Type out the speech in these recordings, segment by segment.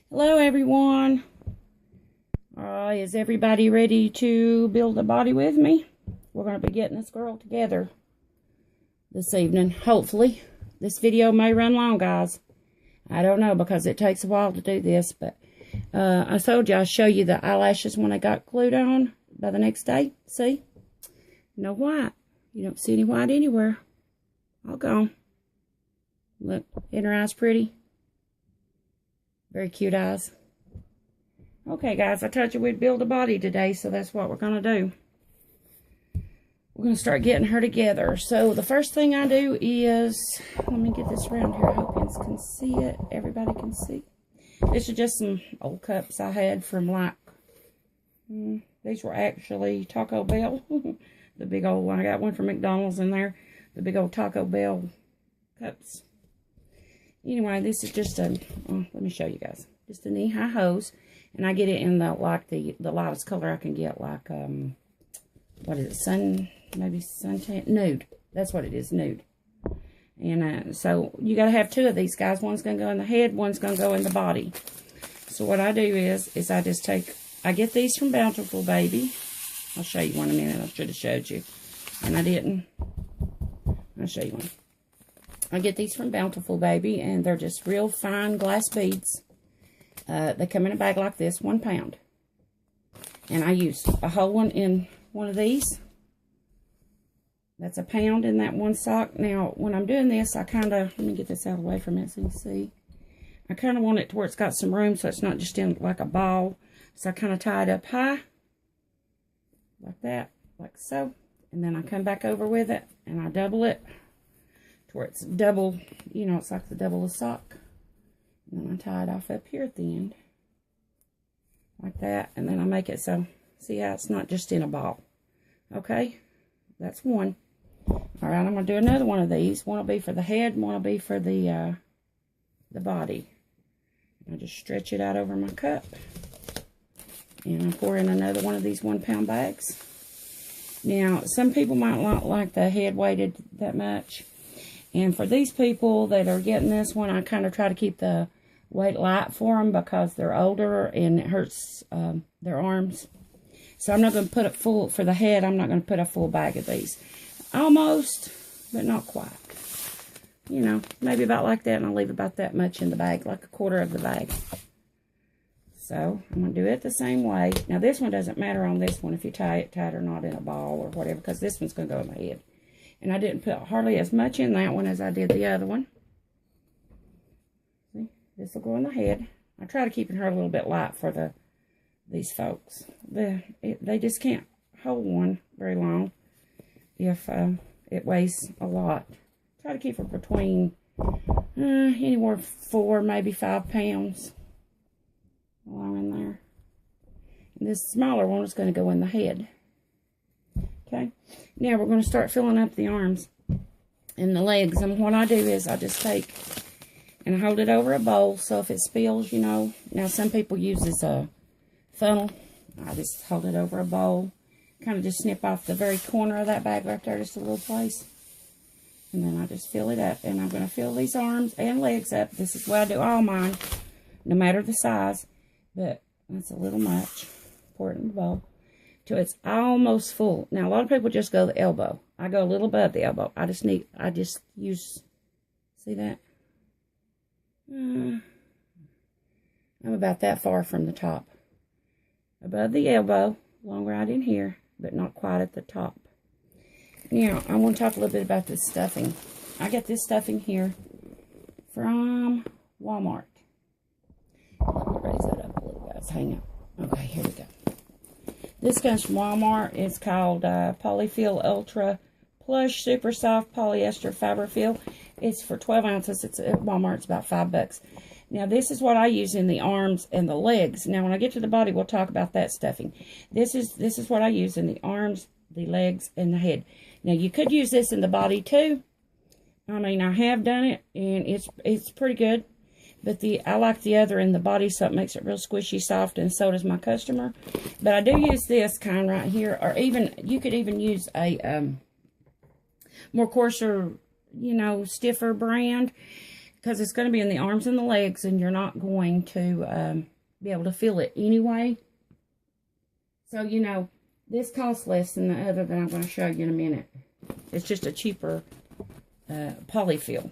Hello everyone. Is everybody ready to build a body with me? We're going to be getting this girl together this evening, hopefully. This video may run long, guys. I don't know because it takes a while to do this, but I told you I'll show you the eyelashes when I got glued on by the next day. See? No white. You don't see any white anywhere. All gone. Look, isn't her eyes pretty? Very cute eyes. Okay, guys, I told you we'd build a body today, so that's what we're going to do. We're going to start getting her together. So the first thing I do is, let me get this around here. I hope you can see it. Everybody can see. This is just some old cups I had from like, these were actually Taco Bell. The big old one. I got one from McDonald's in there. The big old Taco Bell cups. Anyway, this is just a, let me show you guys. Just a knee-high hose. And I get it in the, like, the lightest color I can get, like, what is it, maybe suntan? Nude. That's what it is, nude. And so you got to have two of these guys. One's going to go in the head, one's going to go in the body. So what I do is I just take, I get these from Bountiful Baby. I'll show you one in a minute. I should have showed you. And I didn't. I'll show you one. I get these from Bountiful Baby, and they're just real fine glass beads. They come in a bag like this, 1 pound. And I use a whole one in one of these. That's 1 pound in that one sock. Now, when I'm doing this, I kind of, let me get this out of the way from it so you can see. I kind of want it to where it's got some room so it's not just in like a ball. So I kind of tie it up high, like that, like so. And then I come back over with it, and I double it. Where it's double, you know, it's like the double of sock. And then I tie it off up here at the end. Like that. And then I make it so, see how it's not just in a ball. Okay? That's one. Alright, I'm going to do another one of these. One will be for the head, one will be for the body. I just stretch it out over my cup. And I pour in another one of these 1 pound bags. Now, some people might not like the head weighted that much. And for these people that are getting this one, I kind of try to keep the weight light for them because they're older and it hurts their arms. So I'm not going to put it full, for the head, I'm not going to put a full bag of these. Almost, but not quite. You know, maybe about like that, and I'll leave about that much in the bag, like 1/4 of the bag. So I'm going to do it the same way. Now this one doesn't matter on this one if you tie it tight or not in a ball or whatever, because this one's going to go in the head. And I didn't put hardly as much in that one as I did the other one. See, this will go in the head. I try to keep her a little bit light for these folks. They just can't hold one very long if it weighs a lot. Try to keep her between anywhere 4, maybe 5 pounds along in there. And this smaller one is going to go in the head. Okay, now we're going to start filling up the arms and the legs. And what I do is I just take and I hold it over a bowl. So if it spills, you know, now some people use this funnel. I just hold it over a bowl. Kind of just snip off the very corner of that bag right there, just a little place. And then I just fill it up. And I'm going to fill these arms and legs up. This is what I do all mine, no matter the size. But that's a little much. Pour it in the bowl till it's almost full. Now, a lot of people just go the elbow. I go a little above the elbow. I just use, see that? I'm about that far from the top. Above the elbow, along right in here, but not quite at the top. Now, I want to talk a little bit about this stuffing. I got this stuffing here from Walmart. Let me raise that up a little, guys. Hang on. Okay, here we go. This comes from Walmart. It's called Polyfill Ultra Plush Super Soft Polyester Fiber Fill. It's for 12 ounces. It's at Walmart. It's about $5. Now, this is what I use in the arms and the legs. Now, when I get to the body, we'll talk about that stuffing. This is what I use in the arms, the legs, and the head. Now, you could use this in the body, too. I mean, I have done it, and it's pretty good. But I like the other in the body, so it makes it real squishy, soft, and so does my customer. But I do use this kind right here, or even, you could even use a more coarser, you know, stiffer brand. because it's going to be in the arms and the legs, and you're not going to be able to feel it anyway. So, you know, this costs less than the other that I'm going to show you in a minute. It's just a cheaper polyfill.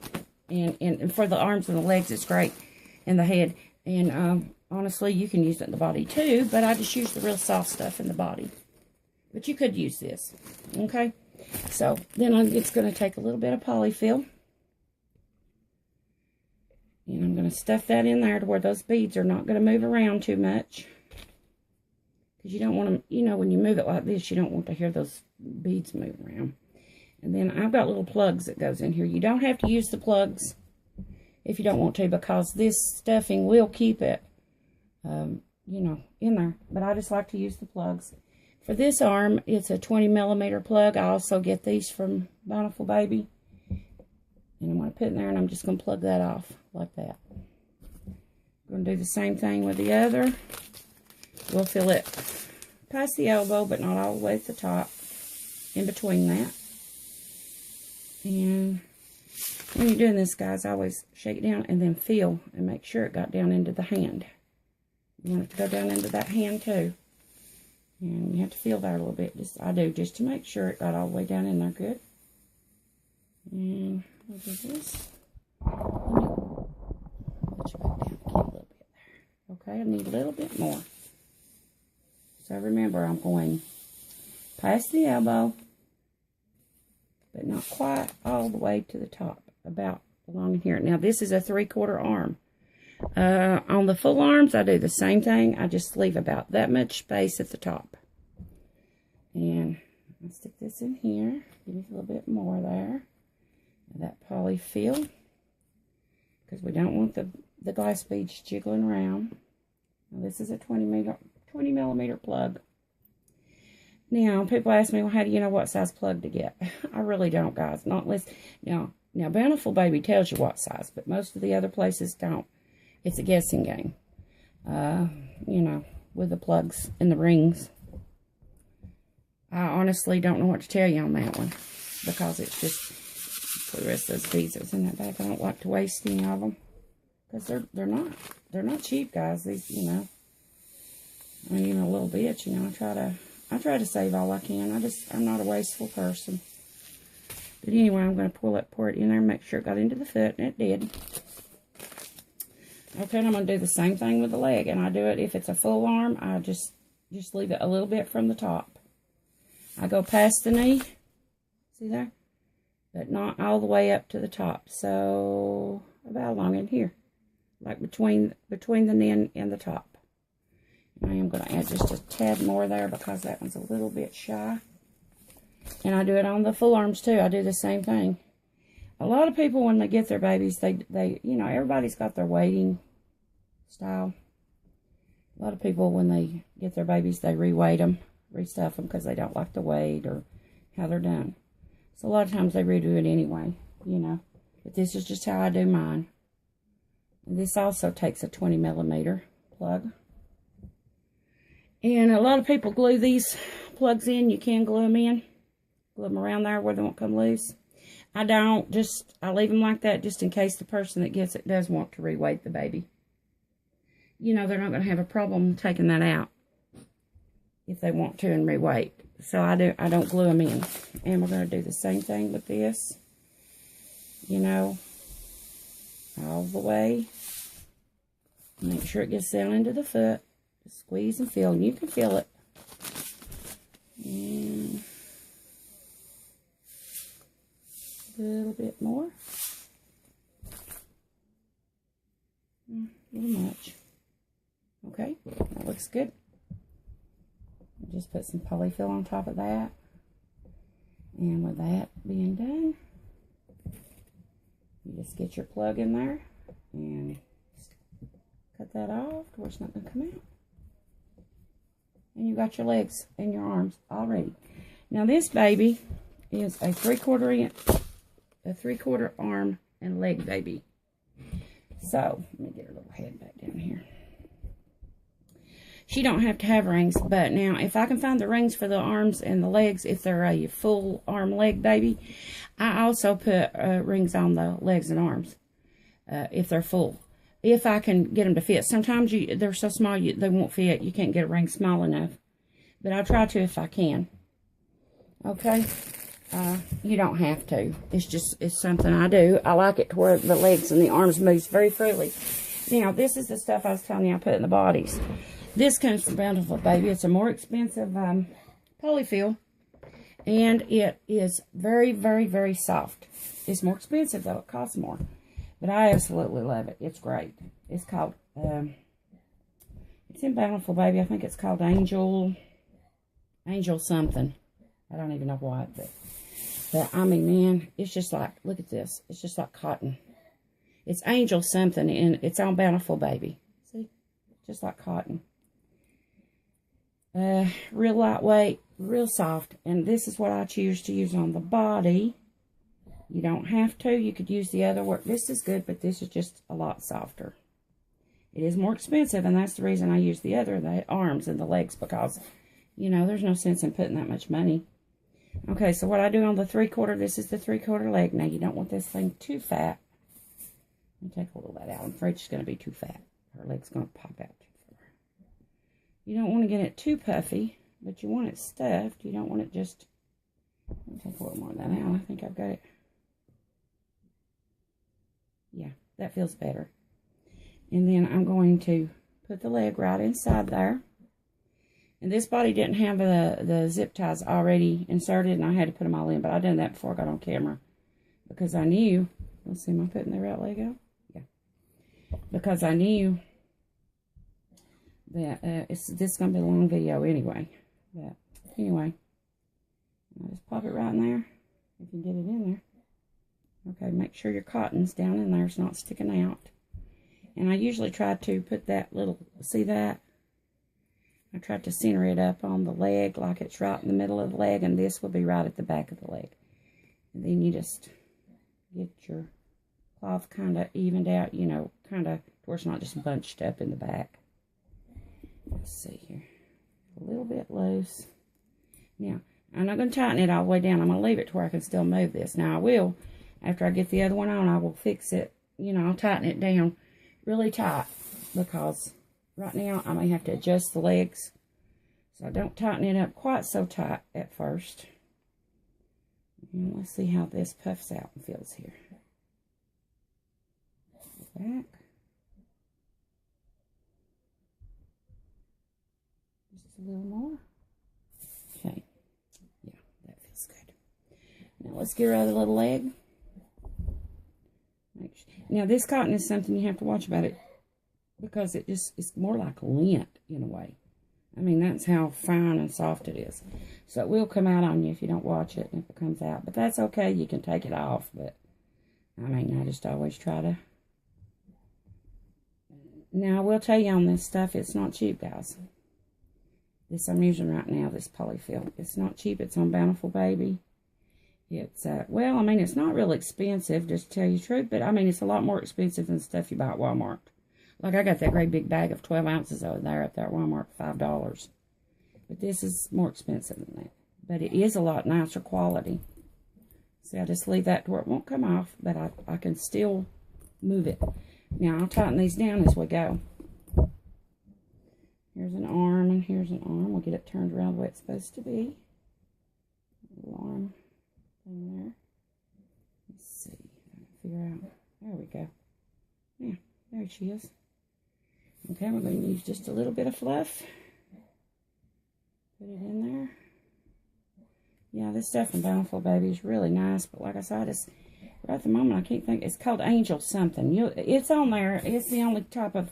And for the arms and the legs, it's great. And the head. And honestly, you can use it in the body too, but I just use the real soft stuff in the body. But you could use this. Okay? So, then it's going to take a little bit of polyfill. And I'm going to stuff that in there to where those beads are not going to move around too much. Because you don't want them, you know, when you move it like this, you don't want to hear those beads move around. And then I've got little plugs that goes in here. You don't have to use the plugs if you don't want to, because this stuffing will keep it, you know, in there. But I just like to use the plugs. For this arm, it's a 20mm plug. I also get these from Bountiful Baby. And I'm going to put in there, and I'm just going to plug that off like that. I'm going to do the same thing with the other. We'll fill it past the elbow, but not all the way at the top, in between that. And when you're doing this, guys, I always shake it down and then feel and make sure it got down into the hand. You want it to go down into that hand too. And you have to feel that a little bit. I do, just to make sure it got all the way down in there good. And we'll do this. Let me put you back down again a little bit there. Okay, I need a little bit more. So remember, I'm going past the elbow, but not quite all the way to the top, about along in here. Now, this is a 3/4 arm. On the full arms, I do the same thing. I just leave about that much space at the top. And I'll stick this in here. Give me a little bit more there. That polyfill, because we don't want the glass beads jiggling around. Now, this is a 20mm plug. Now, people ask me, well, how do you know what size plug to get? I really don't, guys. Not unless, now Bountiful Baby tells you what size, but most of the other places don't. It's a guessing game. You know, with the plugs and the rings. I honestly don't know what to tell you on that one, because it's just, for the rest of those beads that's in that bag, I don't like to waste any of them, because they're not cheap, guys. These, you know, I mean, even a little bit, you know, I try to save all I can. I'm not a wasteful person. But anyway, I'm going to pour it in there and make sure it got into the foot, and it did. Okay, and I'm going to do the same thing with the leg, and I do it, if it's a full arm, I just leave it a little bit from the top. I go past the knee, see there? But not all the way up to the top. So, about along in here, like between the knee and the top. I am going to add just a tad more there, because that one's a little bit shy. And I do it on the full arms too. I do the same thing. A lot of people, when they get their babies, they you know, everybody's got their weighting style. A lot of people, when they get their babies, they re-weight them, restuff them, because they don't like the weight or how they're done. So a lot of times they redo it anyway, you know. But this is just how I do mine. And this also takes a 20mm plug. And a lot of people glue these plugs in. You can glue them in. Glue them around there where they won't come loose. I don't. I leave them like that just in case the person that gets it does want to re-weight the baby. You know, they're not going to have a problem taking that out if they want to and re-weight. So I don't glue them in. And we're going to do the same thing with this. You know, all the way. Make sure it gets down into the foot. Just squeeze and feel, and you can feel it. And a little bit more. A little much. Okay, that looks good. Just put some polyfill on top of that. And with that being done, you just get your plug in there and cut that off to where it's not going to come out. And you got your legs and your arms already. Now this baby is a 3/4 arm and leg baby. So let me get her little head back down here. She don't have to have rings, but now if I can find the rings for the arms and the legs, if they're a full arm leg baby, I also put rings on the legs and arms. if they're full. If I can get them to fit. Sometimes they're so small they won't fit. You can't get a ring small enough. But I'll try to if I can. Okay? You don't have to. It's something I do. I like it to where the legs and the arms move very freely. Now, this is the stuff I was telling you I put in the bodies. This comes from Bountiful Baby. It's a more expensive polyfill. And it is very, very, very soft. It's more expensive, though. It costs more. But I absolutely love it. It's great. It's called, it's in Bountiful Baby. I think it's called Angel something. I don't even know what. But I mean, man, it's just like, look at this. It's just like cotton. It's Angel something, and it's on Bountiful Baby. See? Just like cotton. Real lightweight, real soft. And this is what I choose to use on the body. You don't have to. You could use the other work. This is good, but this is just a lot softer. It is more expensive, and that's the reason I use the other, the arms and the legs, because, you know, there's no sense in putting that much money. Okay, so what I do on the 3/4, this is the 3/4 leg. Now, you don't want this thing too fat. Let me take a little of that out. I'm afraid she's going to be too fat. Her leg's going to pop out too far. You don't want to get it too puffy, but you want it stuffed. You don't want it just... Let me take a little more of that out. I think I've got it. Yeah, that feels better. And then I'm going to put the leg right inside there. And this body didn't have the zip ties already inserted, and I had to put them all in. But I done that before I got on camera. Because I knew... Let's see, am I putting the right leg out? Yeah. Because I knew that this is going to be a long video anyway. But anyway, I'll just pop it right in there. If you get it in there. Okay, make sure your cotton's down in there. It's not sticking out. And I usually try to put that little, see that? I try to center it up on the leg like it's right in the middle of the leg. And this will be right at the back of the leg. And then you just get your cloth kind of evened out, you know, kind of where it's not just bunched up in the back. Let's see here. A little bit loose. Now, I'm not going to tighten it all the way down. I'm going to leave it to where I can still move this. Now, I will, after I get the other one on, I will fix it. You know, I'll tighten it down really tight because right now I may have to adjust the legs. So I don't tighten it up quite so tight at first. And let's see how this puffs out and feels here. Back. Just a little more. Okay. Yeah, that feels good. Now let's get rid of the little leg. Now this cotton is something you have to watch about it because it's more like lint in a way. I mean, that's how fine and soft it is. So it will come out on you if you don't watch it and if it comes out. But that's okay. You can take it off. But, I mean, I just always try to. Now, I will tell you on this stuff, it's not cheap, guys. This I'm using right now, this polyfill. It's not cheap. It's on Bountiful Baby. It's, well, I mean, it's not real expensive, just to tell you the truth. But, I mean, it's a lot more expensive than stuff you buy at Walmart. Like, I got that great big bag of 12 ounces over there at that Walmart for $5. But this is more expensive than that. But it is a lot nicer quality. See, I just leave that to where it won't come off, but I can still move it. Now, I'll tighten these down as we go. Here's an arm, and here's an arm. We'll get it turned around the way it's supposed to be. Little arm thing there. Let's see if I can figure out. There we go. Yeah, there she is. Okay, we're going to use just a little bit of fluff. Put it in there. Yeah, this stuff from Bountiful Baby is really nice, but like I said, right at the moment, I can't think. It's called Angel something. It's on there. It's the only type of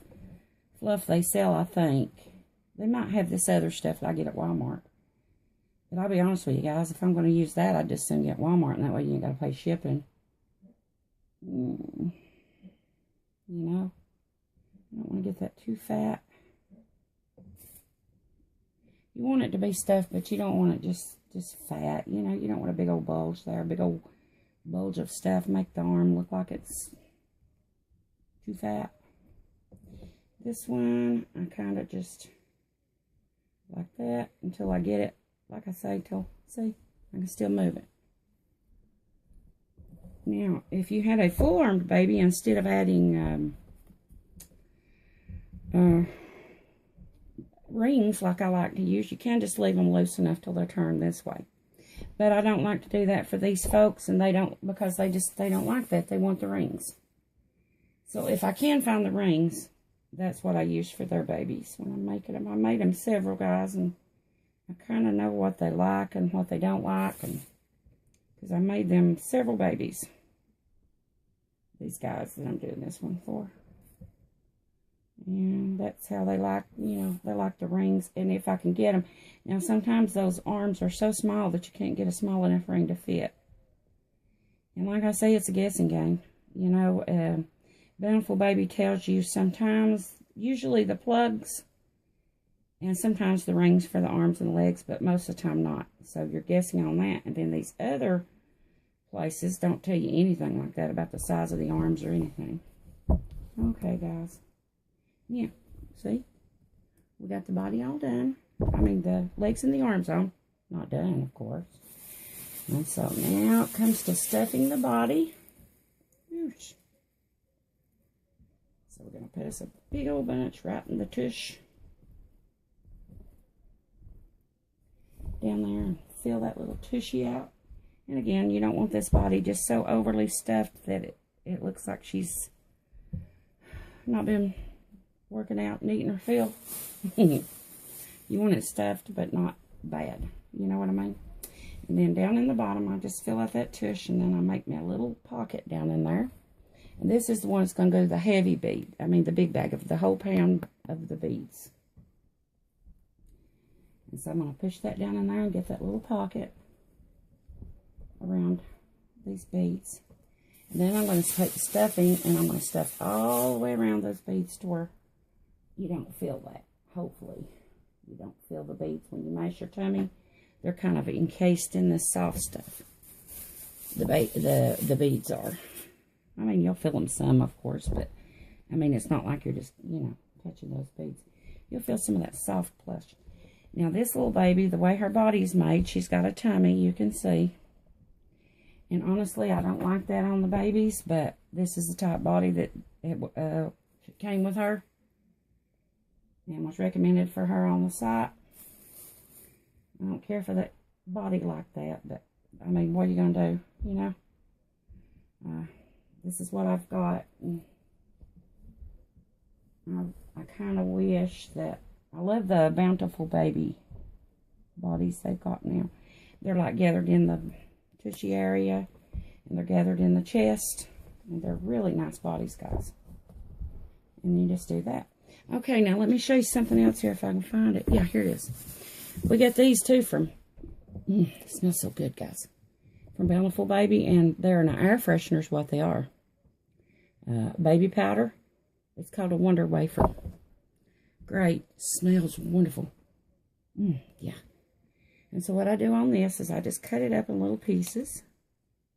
fluff they sell, I think. They might have this other stuff that I get at Walmart. But I'll be honest with you guys, if I'm going to use that, I'd just soon get Walmart, and that way you ain't got to pay shipping. You know? I don't want to get that too fat. You want it to be stuffed, but you don't want it just fat. You know, you don't want a big old bulge there. A big old bulge of stuff. Make the arm look like it's too fat. This one, I kind of just like that until I get it. Like I say, see, I can still move it. Now, if you had a full-armed baby, instead of adding rings like I like to use, you can just leave them loose enough till they're turned this way. But I don't like to do that for these folks, and they don't, because they don't like that. They want the rings. So if I can find the rings, that's what I use for their babies when I'm making them. I made them several, guys, and I kind of know what they like and what they don't like, and because I made them several babies. These guys that I'm doing this one for. And that's how they like, you know, they like the rings, and if I can get them. Now, sometimes those arms are so small that you can't get a small enough ring to fit. And like I say, it's a guessing game. You know, Bountiful Baby tells you sometimes, usually the plugs, and sometimes the rings for the arms and legs, but most of the time not. So you're guessing on that. And then these other places don't tell you anything like that about the size of the arms or anything. Okay, guys. Yeah, see? We got the body all done. I mean, the legs and the arms on. Not done, of course. And so now it comes to stuffing the body. Oosh. So we're going to put us a big old bunch right in the tush. Down there and fill that little tushy out. And again, you don't want this body just so overly stuffed that it looks like she's not been working out and eating her fill. You want it stuffed, but not bad. You know what I mean? And then down in the bottom, I just fill out that tush, and then I make me a little pocket down in there. And this is the one that's going to go to the heavy bead. I mean, the big bag of the whole pound of the beads. And so I'm going to push that down in there and get that little pocket around these beads. And then I'm going to take the stuffing, and I'm going to stuff all the way around those beads to where you don't feel that, hopefully. You don't feel the beads when you mash your tummy. They're kind of encased in this soft stuff. The beads are. I mean, you'll feel them some, of course, but, I mean, it's not like you're just, you know, touching those beads. You'll feel some of that soft plush. Now, this little baby, the way her body's made, she's got a tummy, you can see. And honestly, I don't like that on the babies, but this is the type body that came with her and was recommended for her on the site. I don't care for that body like that, but, I mean, what are you going to do, you know? This is what I've got. And I kind of wish that, I love the Bountiful Baby bodies they've got now. They're like gathered in the tushy area, and they're gathered in the chest, and they're really nice bodies, guys. And you just do that. Okay, now let me show you something else here if I can find it. Yeah, here it is. We get these too from, it smells so good, guys, from Bountiful Baby, and they're an air freshener is what they are. Baby powder. It's called a Wonder Wafer. Great. Smells wonderful. Yeah. And so what I do on this is I just cut it up in little pieces.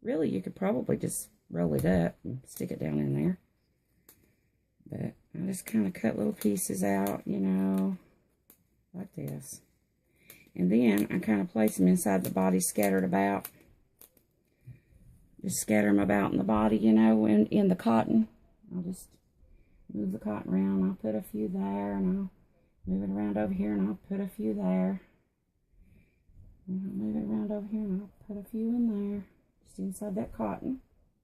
Really, you could probably just roll it up and stick it down in there. But I just kind of cut little pieces out, you know, like this. And then I kind of place them inside the body scattered about. Just scatter them about in the body, you know, in the cotton. I'll just move the cotton around. I'll put a few there, and I'll move it around over here, and I'll put a few there. And I'll move it around over here, and I'll put a few in there. Just inside that cotton.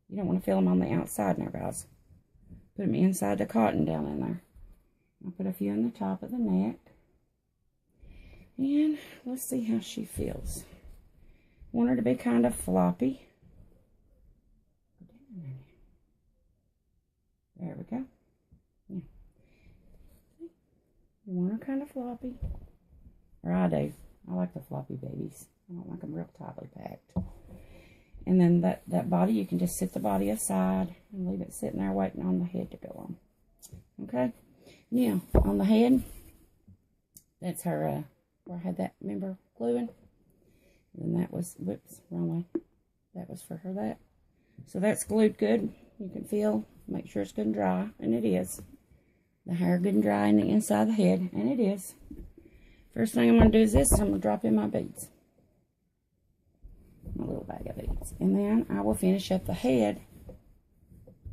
You don't want to feel them on the outside now, guys. Put them inside the cotton down in there. I'll put a few in the top of the neck. And let's see how she feels. Want her to be kind of floppy. There we go. Yeah. You want her kind of floppy. Or I do. I like the floppy babies. I don't like them real tightly packed. And then that body, you can just sit the body aside and leave it sitting there waiting on the head to go on. Okay? Now, on the head, that's her, where I had that, remember, gluing? And that was, whoops, wrong way. That was for her, that. So that's glued good. You can feel, make sure it's good and dry, and it is. The hair good and dry in the inside of the head, and it is. First thing I'm going to do is this, I'm going to drop in my beads. my little bag of these. And then I will finish up the head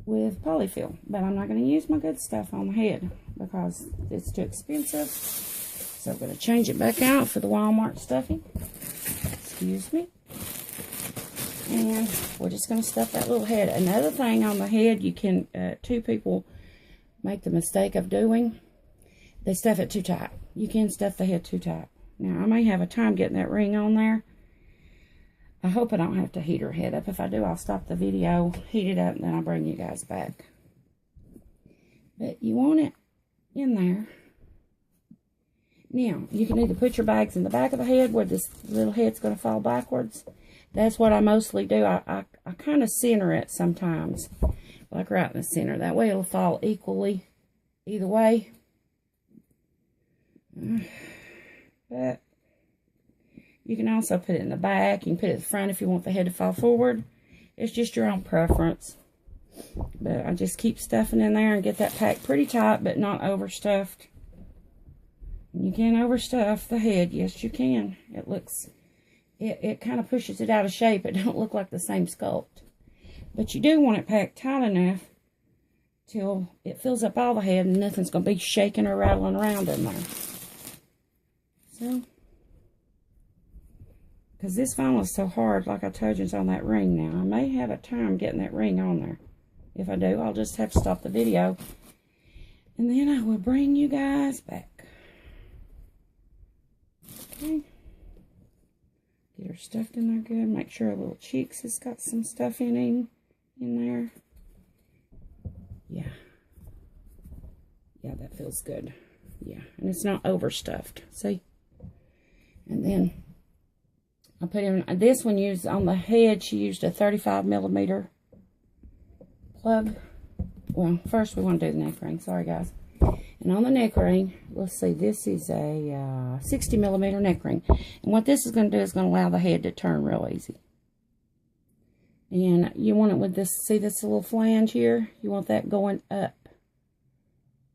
with polyfill. But I'm not going to use my good stuff on the head because it's too expensive. So I'm going to change it back out for the Walmart stuffing. Excuse me. And we're just going to stuff that little head. Another thing on the head, you can, two people make the mistake of doing. They stuff it too tight. You can stuff the head too tight. Now, I may have a time getting that ring on there. I hope I don't have to heat her head up. If I do, I'll stop the video, heat it up, and then I'll bring you guys back. But you want it in there. Now, you can either put your bags in the back of the head where this little head's going to fall backwards. That's what I mostly do. I kind of center it sometimes, like right in the center. That way it'll fall equally either way. But you can also put it in the back. You can put it in the front if you want the head to fall forward. It's just your own preference. But I just keep stuffing in there and get that packed pretty tight, but not overstuffed. You can overstuff the head. Yes, you can. It looks... It kind of pushes it out of shape. It don't look like the same sculpt. But you do want it packed tight enough till it fills up all the head and nothing's going to be shaking or rattling around in there. So, because this vinyl is so hard, like I told you, it's on that ring now. I may have a time getting that ring on there. If I do, I'll just have to stop the video. And then I will bring you guys back. Okay. Get her stuffed in there good. Make sure her little cheeks has got some stuff in there. Yeah. Yeah, that feels good. Yeah, and it's not overstuffed. See? And then I put in, this one used on the head, she used a 35mm plug. Well, first we want to do the neck ring. Sorry, guys. And on the neck ring, let's see, this is a 60mm neck ring. And what this is going to do is going to allow the head to turn real easy. And you want it with this, see this little flange here? You want that going up,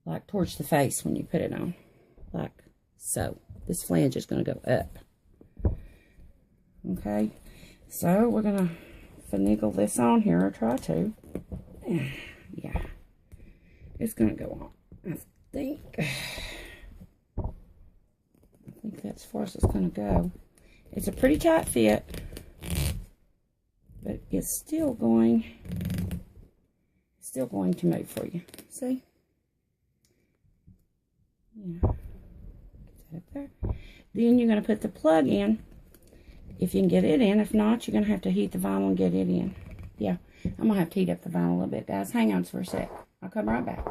like towards the face when you put it on. Like so. This flange is going to go up. Okay. So, we're going to finagle this on here, or try to. Yeah. It's going to go on. I think that's as far as it's going to go. It's a pretty tight fit, but it's still going to move for you. See? Yeah. Get that up there. Then you're going to put the plug in, if you can get it in. If not, you're going to have to heat the vinyl and get it in. Yeah, I'm going to have to heat up the vinyl a little bit, guys. Hang on for a sec. I'll come right back.